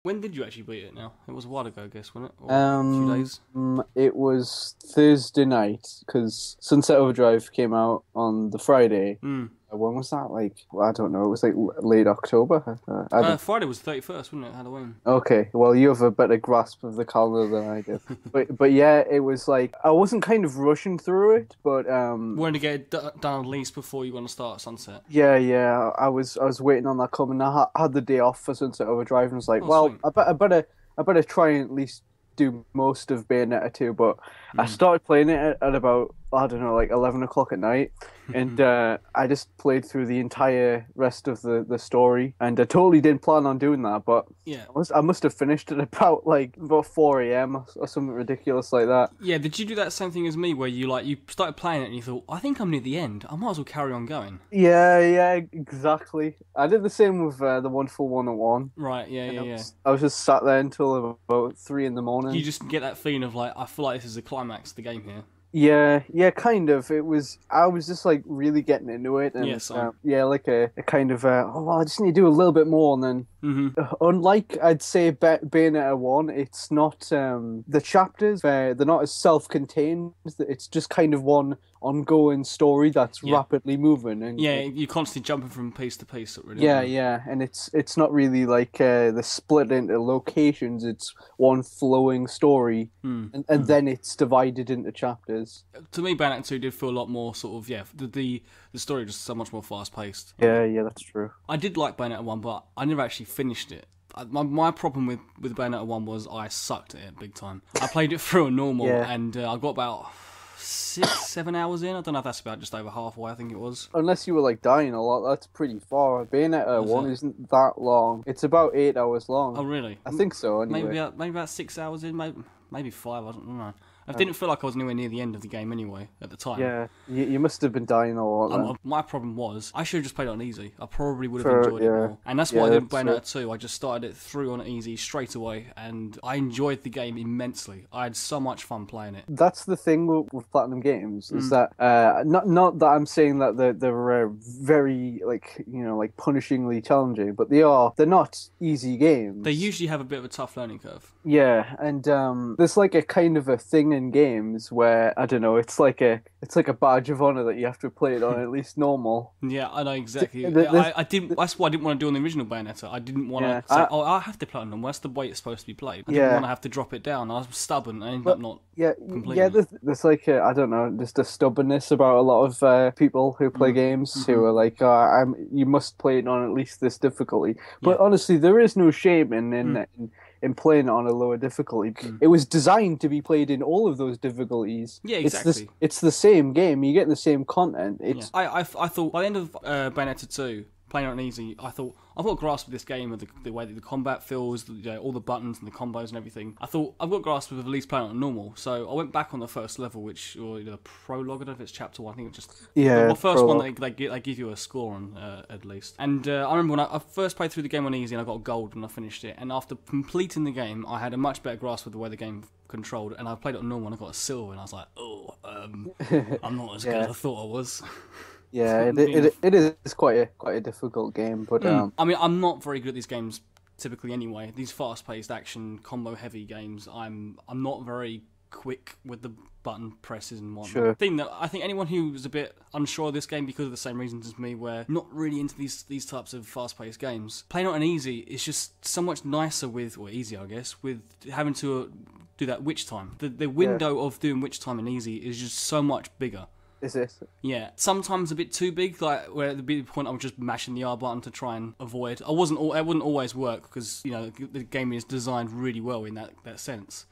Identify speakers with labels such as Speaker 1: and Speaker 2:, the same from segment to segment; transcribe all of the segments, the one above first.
Speaker 1: When did you actually beat it now? It was a while ago, I guess, wasn't it? Or a few days?
Speaker 2: It was Thursday night because Sunset Overdrive came out on the Friday.
Speaker 1: Mm.
Speaker 2: When was that? Like, well, I don't know. It was like late October. I don't...
Speaker 1: Friday was 31st, wasn't it? Halloween.
Speaker 2: Okay, well, you have a better grasp of the calendar than I do. But yeah, it was like I wasn't kind of rushing through it, but
Speaker 1: Wanted to get it done at least before you want to start Sunset.
Speaker 2: yeah. I was waiting on that coming. I had the day off for Sunset Overdrive and was like,
Speaker 1: Oh,
Speaker 2: well,
Speaker 1: sweet.
Speaker 2: I better try and at least do most of Bayonetta 2, but I started playing it at about, I don't know, like 11 o'clock at night, and I just played through the entire rest of the story, and I totally didn't plan on doing that, but
Speaker 1: Yeah.
Speaker 2: I must have finished it about 4 a.m. or something ridiculous like that.
Speaker 1: Yeah, did you do that same thing as me where you started playing it and you thought, I think I'm near the end. I might as well carry on going.
Speaker 2: Yeah, exactly. I did the same with the Wonderful 101.
Speaker 1: Right, yeah,
Speaker 2: And
Speaker 1: yeah.
Speaker 2: I was just sat there until about 3 in the morning.
Speaker 1: You just get that feeling of like, I feel like this is the climax of the game here.
Speaker 2: Yeah, kind of. I was just like really getting into it, and
Speaker 1: Yeah, same.
Speaker 2: like a kind of oh well, I just need to do a little bit more, and then unlike I'd say Bayonetta 1, it's not the chapters they're not as self-contained. It's just kind of one ongoing story that's rapidly moving, and
Speaker 1: Yeah, you're constantly jumping from piece to piece. Really,
Speaker 2: yeah, and it's not really like the split into locations. It's one flowing story, and then it's divided into chapters.
Speaker 1: To me, Bayonetta 2 did feel a lot more sort of the story was so much more fast paced.
Speaker 2: Yeah, that's true.
Speaker 1: I did like Bayonetta 1, but I never actually finished it. My problem with Bayonetta 1 was I sucked at it big time. I played it through a normal, and I got about 6-7 hours in. I don't know if that's about just over halfway, I think it was.
Speaker 2: Unless you were like dying a lot, that's pretty far. Bayonetta 1 isn't that long. It's about 8 hours long.
Speaker 1: Oh, really?
Speaker 2: I think so, anyway.
Speaker 1: Maybe about 6 hours in, maybe 5, I don't know. I didn't feel like I was anywhere near the end of the game anyway, at the time.
Speaker 2: Yeah, you must have been dying a lot then.
Speaker 1: My problem was, I should have just played it on easy. I probably would have enjoyed it more. And that's what I did with Bayonetta 2. I just started it through on easy straight away, and I enjoyed the game immensely. I had so much fun playing it.
Speaker 2: That's the thing with Platinum Games, is that, not that I'm saying that they're very, like, you know, like punishingly challenging, but they're not easy games.
Speaker 1: They usually have a bit of a tough learning curve.
Speaker 2: Yeah, and there's like a kind of a thing in games where, I don't know, it's like a badge of honor that you have to play it on at least normal.
Speaker 1: Yeah, I know exactly. I didn't. That's what I didn't want to do on the original Bayonetta. I didn't want to say, I have to play it on them. That's the way it's supposed to be played. I didn't want to have to drop it down. I was stubborn. I ended up not completing it.
Speaker 2: There's like I don't know, just a stubbornness about a lot of people who play games who are like, you must play it on at least this difficulty. But honestly, there is no shame in playing it on a lower difficulty. It was designed to be played in all of those difficulties.
Speaker 1: Yeah, exactly.
Speaker 2: It's the same game. You get the same content.
Speaker 1: I thought by the end of Bayonetta 2, playing it on easy, I've got a grasp of this game, of the way that the combat feels, all the buttons and the combos and everything. I thought I've got a grasp of at least playing it on normal. So I went back on the first level, or the prologue, I don't know if it's chapter 1, I think it's just the first
Speaker 2: prologue.
Speaker 1: one that they give you a score on, at least. And I remember when I first played through the game on easy and I got gold when I finished it, and after completing the game, I had a much better grasp of the way the game controlled, and I played it on normal and I got a silver, and I was like, I'm not as good as I thought I was.
Speaker 2: Yeah, it is quite a difficult game, but
Speaker 1: I mean, I'm not very good at these games typically anyway. These fast-paced action combo-heavy games, I'm not very quick with the button presses and whatnot.
Speaker 2: Sure.
Speaker 1: I think anyone who's a bit unsure of this game because of the same reasons as me, where not really into these types of fast-paced games, playing it on easy is just so much nicer easier, I guess, with having to do that witch time. The window of doing witch time in easy is just so much bigger.
Speaker 2: Is it?
Speaker 1: Yeah, sometimes a bit too big, like where at the point I was just mashing the R button to try and avoid. It wouldn't always work because, you know, the game is designed really well in that sense.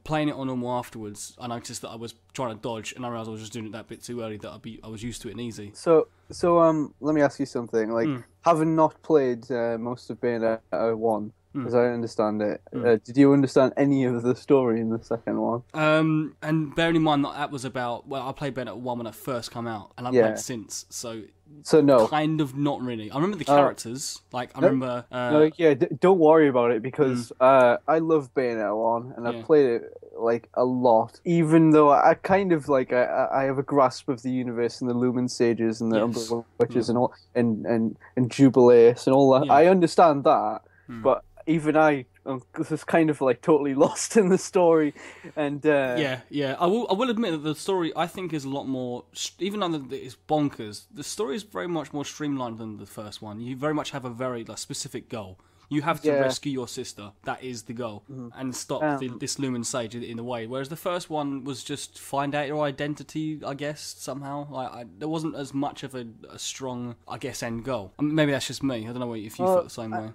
Speaker 1: Playing it on normal afterwards, I noticed that I was trying to dodge, and I realised I was just doing it that bit too early, that I was used to it in easy.
Speaker 2: So let me ask you something. Like, having not played most of Bayonetta 1, as I understand it, did you understand any of the story in the second one?
Speaker 1: And bearing in mind that was about, well, I played Bayonetta 1 when it first came out, and I've played since, so
Speaker 2: no.
Speaker 1: Kind of not really. I remember the characters, remember...
Speaker 2: don't worry about it, because I love Bayonetta 1, and I've played it, like, a lot, even though I kind of, like, I have a grasp of the universe and the Lumen Sages and the Umbrella Witches and all, and Jubileus and all that. I understand that. But even I was kind of like totally lost in the story, and
Speaker 1: Yeah. I will admit that the story I think is a lot more. Even though it's bonkers, the story is very much more streamlined than the first one. You very much have a very specific goal. You have to rescue your sister. That is the goal, and stop this Lumen Sage in the way. Whereas the first one was just find out your identity, I guess, somehow. There wasn't as much of a strong, I guess, end goal. Maybe that's just me. I don't know if you felt the same way.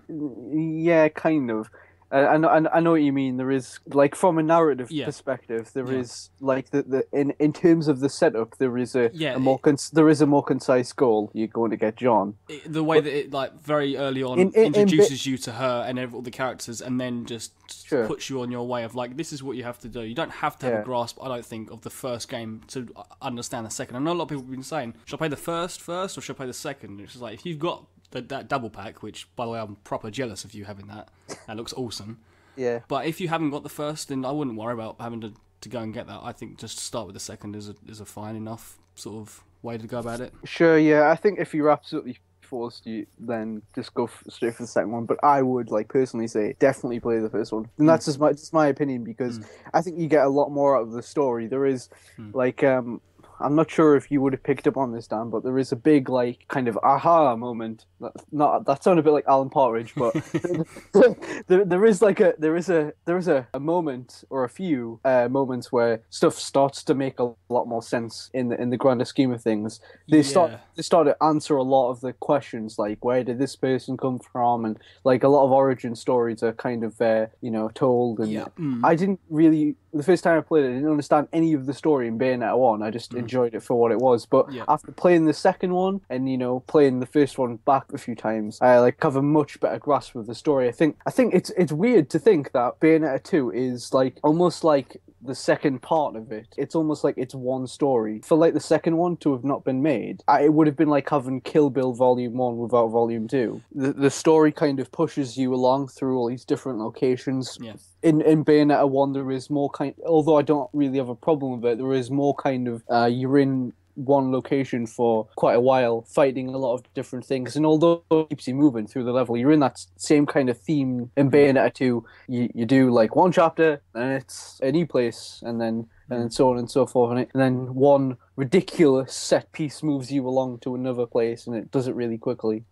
Speaker 2: Yeah, kind of. I know what you mean. There is like from a narrative perspective, there is like in terms of the setup, there is a more concise goal. You're going to get John.
Speaker 1: The way that it like very early on introduces you to her and all the characters, and then just puts you on your way of like this is what you have to do. You don't have to have a grasp, I don't think, of the first game to understand the second. I know a lot of people have been saying, should I play the first or should I play the second? It's just like if you've got that double pack, which by the way I'm proper jealous of you having that. That looks awesome.
Speaker 2: Yeah.
Speaker 1: But if you haven't got the first, then I wouldn't worry about having to go and get that. I think just start with the second is a fine enough sort of way to go about it.
Speaker 2: Sure, yeah. I think if you're absolutely forced, you then just go straight for the second one. But I would like personally say definitely play the first one, and that's just my opinion because I think you get a lot more out of the story. There is like I'm not sure if you would have picked up on this, Dan, but there is a big like kind of aha moment. That sounded a bit like Alan Partridge, but there is a moment or a few moments where stuff starts to make a lot more sense in the grander scheme of things. They start to answer a lot of the questions like where did this person come from, and like a lot of origin stories are kind of told. And I didn't really, the first time I played it, I didn't understand any of the story in Bayonetta 1. I just enjoyed it for what it was. But after playing the second one and playing the first one back a few times, I like have a much better grasp of the story. I think it's weird to think that Bayonetta 2 is like almost like the second part of it. It's almost like it's one story. For like the second one to have not been made, it would have been like having Kill Bill Volume 1 without Volume 2. The story kind of pushes you along through all these different locations.
Speaker 1: Yeah.
Speaker 2: In Bayonetta 1, there is more although I don't really have a problem with it, there is more kind of, you're in one location for quite a while, fighting a lot of different things, and although it keeps you moving through the level, you're in that same kind of theme in Bayonetta 2. You do like one chapter, and it's a new place, and then so on and so forth, and then one ridiculous set piece moves you along to another place, and it does it really quickly.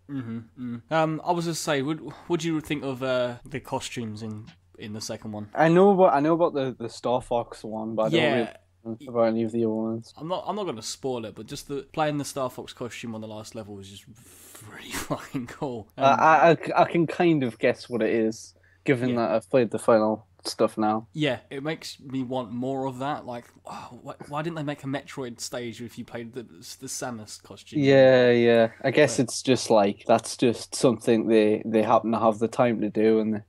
Speaker 1: I was just say, would you think of the costumes in the second one?
Speaker 2: I know about the Star Fox one, but I don't really about any of the other ones.
Speaker 1: I'm not going to spoil it, but just playing the Star Fox costume on the last level was just really fucking cool.
Speaker 2: I can kind of guess what it is, given that I've played the final stuff now.
Speaker 1: Yeah, it makes me want more of that. Like, why didn't they make a Metroid stage if you played the Samus costume?
Speaker 2: Yeah. I guess it's just like that's just something they happen to have the time to do, and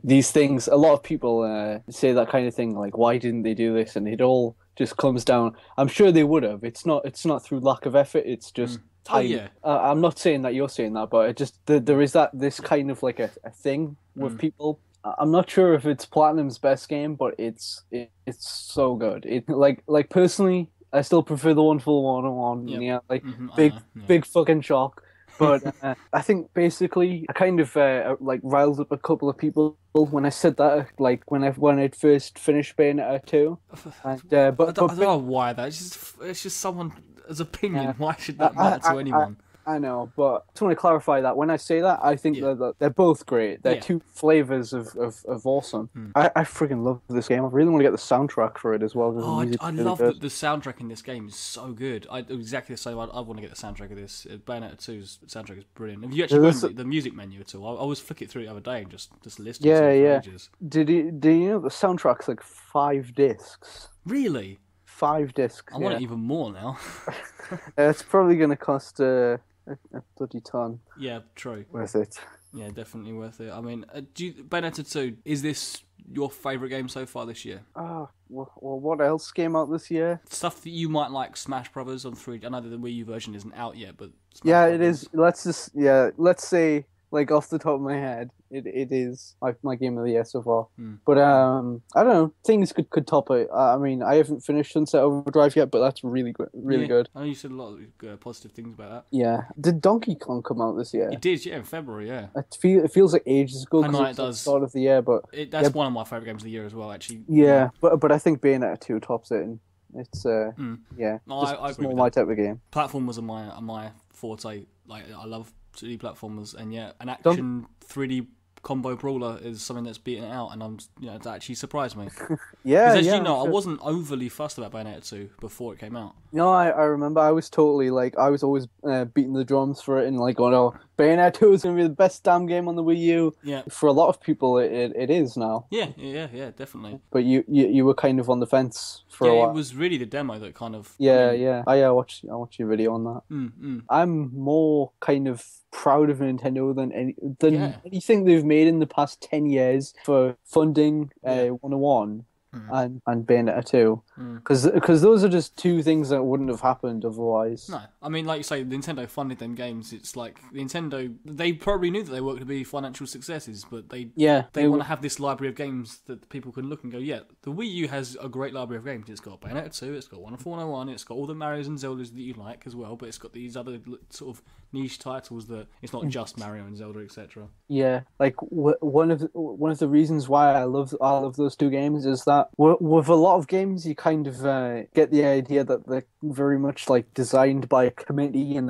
Speaker 2: these things. A lot of people say that kind of thing, like, why didn't they do this? And it all just comes down. I'm sure they would have. It's not through lack of effort. It's just time. I'm not saying that you're saying that, but it just there is this kind of like a thing with people. I'm not sure if it's Platinum's best game, but it's so good. It like personally, I still prefer the 141. Yep. Yeah, like big fucking shock. But I think basically I kind of like riled up a couple of people when I said that, like when I'd first finished Bayonetta 2. And but I
Speaker 1: don't know why that. It's just someone's opinion. Why should that matter to anyone?
Speaker 2: I know, but I just want to clarify that when I say that, I think that they're both great. They're two flavors of awesome. I freaking love this game. I really want to get the soundtrack for it as well.
Speaker 1: I love the soundtrack in this game is so good. Exactly the same. I want to get the soundtrack of this. Bayonetta 2's soundtrack is brilliant. Have you actually got the music menu at all? I was flicking through it the other day and just listened to it for ages.
Speaker 2: Did you know the soundtrack's like 5 discs?
Speaker 1: Really?
Speaker 2: 5 discs.
Speaker 1: I want it even more now.
Speaker 2: It's probably going to cost a bloody ton.
Speaker 1: Yeah, true.
Speaker 2: Worth it.
Speaker 1: Yeah, definitely worth it. I mean, Bayonetta 2, is this your favourite game so far this year?
Speaker 2: Well, what else came out this year?
Speaker 1: Stuff that you might like, Smash Brothers on 3D. I know that the Wii U version isn't out yet, but
Speaker 2: Smash Brothers. It is. Let's say Like off the top of my head, it is like my game of the year so far.
Speaker 1: Mm.
Speaker 2: But I don't know. Things could top it. I mean, I haven't finished Sunset Overdrive yet, but that's really good. Really
Speaker 1: Yeah,
Speaker 2: good.
Speaker 1: I know you said a lot of positive things about that.
Speaker 2: Yeah. Did Donkey Kong come out this year?
Speaker 1: It did, yeah, in February, yeah.
Speaker 2: It feels like ages ago
Speaker 1: I
Speaker 2: because
Speaker 1: know
Speaker 2: it
Speaker 1: it
Speaker 2: was at the
Speaker 1: does.
Speaker 2: start of the year, but
Speaker 1: That's one of my favourite games of the year as well, actually.
Speaker 2: yeah, but I think Bayonetta 2 tops it. And it's yeah,
Speaker 1: No,
Speaker 2: just,
Speaker 1: I
Speaker 2: just
Speaker 1: agree
Speaker 2: more
Speaker 1: with
Speaker 2: my
Speaker 1: that.
Speaker 2: type of game.
Speaker 1: Platformers are my forte. Like, I love 2D platformers, and yeah, an
Speaker 2: Don't-
Speaker 1: action 3D combo brawler is something that's beaten it out, and it actually surprised me.
Speaker 2: Yeah,
Speaker 1: Because as
Speaker 2: yeah.
Speaker 1: you know, I
Speaker 2: sure.
Speaker 1: wasn't overly fussed about Bayonetta 2 before it came out.
Speaker 2: No, I remember I was totally like I was always beating the drums for it and like going, oh, Bayonetta 2 is gonna be the best damn game on the Wii U.
Speaker 1: Yeah,
Speaker 2: For a lot of people, it is now.
Speaker 1: yeah, definitely.
Speaker 2: But you were kind of on the fence for
Speaker 1: Yeah,
Speaker 2: a
Speaker 1: it
Speaker 2: while.
Speaker 1: was really the demo that kind of.
Speaker 2: Yeah,
Speaker 1: I mean,
Speaker 2: yeah. I watched your video on that.
Speaker 1: mm.
Speaker 2: I'm more kind of proud of Nintendo than
Speaker 1: Yeah.
Speaker 2: anything they've made in the past 10 years for funding
Speaker 1: Yeah.
Speaker 2: 101
Speaker 1: Mm.
Speaker 2: and Bayonetta 2.
Speaker 1: Mm.
Speaker 2: Because those are just two things that wouldn't have happened otherwise.
Speaker 1: No, I mean, like you say, Nintendo funded them games. It's like Nintendo. They probably knew that they were going to be financial successes, but they
Speaker 2: Yeah,
Speaker 1: want to have this library of games that people can look and go, yeah, the Wii U has a great library of games. It's got Bayonetta 2, it's got Wonderful 101, it's got all the Marios and Zeldas that you like as well, but it's got these other sort of niche titles that it's not just Mario and Zelda, etc.
Speaker 2: Yeah, like one of the reasons why I love those two games is that with a lot of games you kind of get the idea that they're very much like designed by a committee and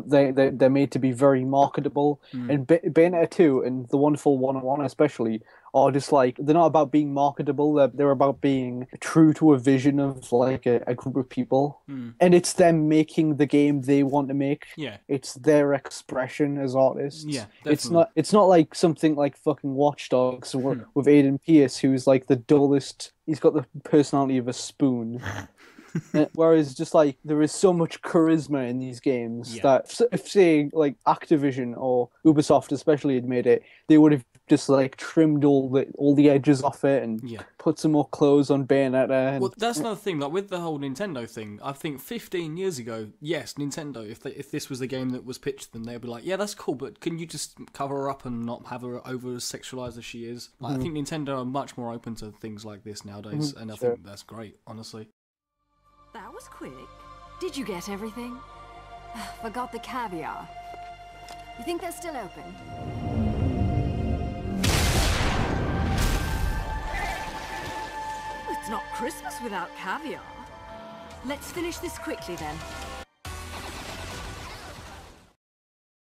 Speaker 2: they're made to be very marketable. And Bayonetta 2 and the Wonderful 101 especially are just like they're not about being marketable. They're about being true to a vision of like a group of people, and it's them making the game they want to make.
Speaker 1: Yeah.
Speaker 2: It's their expression as artists.
Speaker 1: Yeah,
Speaker 2: It's not like something like fucking Watch Dogs with Aiden Pierce, who's like the dullest. He's got the personality of a spoon. Whereas just like there is so much charisma in these games that if say like Activision or Ubisoft especially had made it, they would have just like trimmed all the edges off it and put some more clothes on Bayonetta. And...
Speaker 1: Well, that's another thing. Like with the whole Nintendo thing, I think 15 years ago, yes, Nintendo. If this was the game that was pitched, then they'd be like, yeah, that's cool, but can you just cover her up and not have her over as sexualized as she is? Like, I think Nintendo are much more open to things like this nowadays, and I think that's great, honestly.
Speaker 3: That was quick. Did you get everything? Forgot the caviar. You think they're still open? It's not Christmas without caviar. Let's finish this quickly then.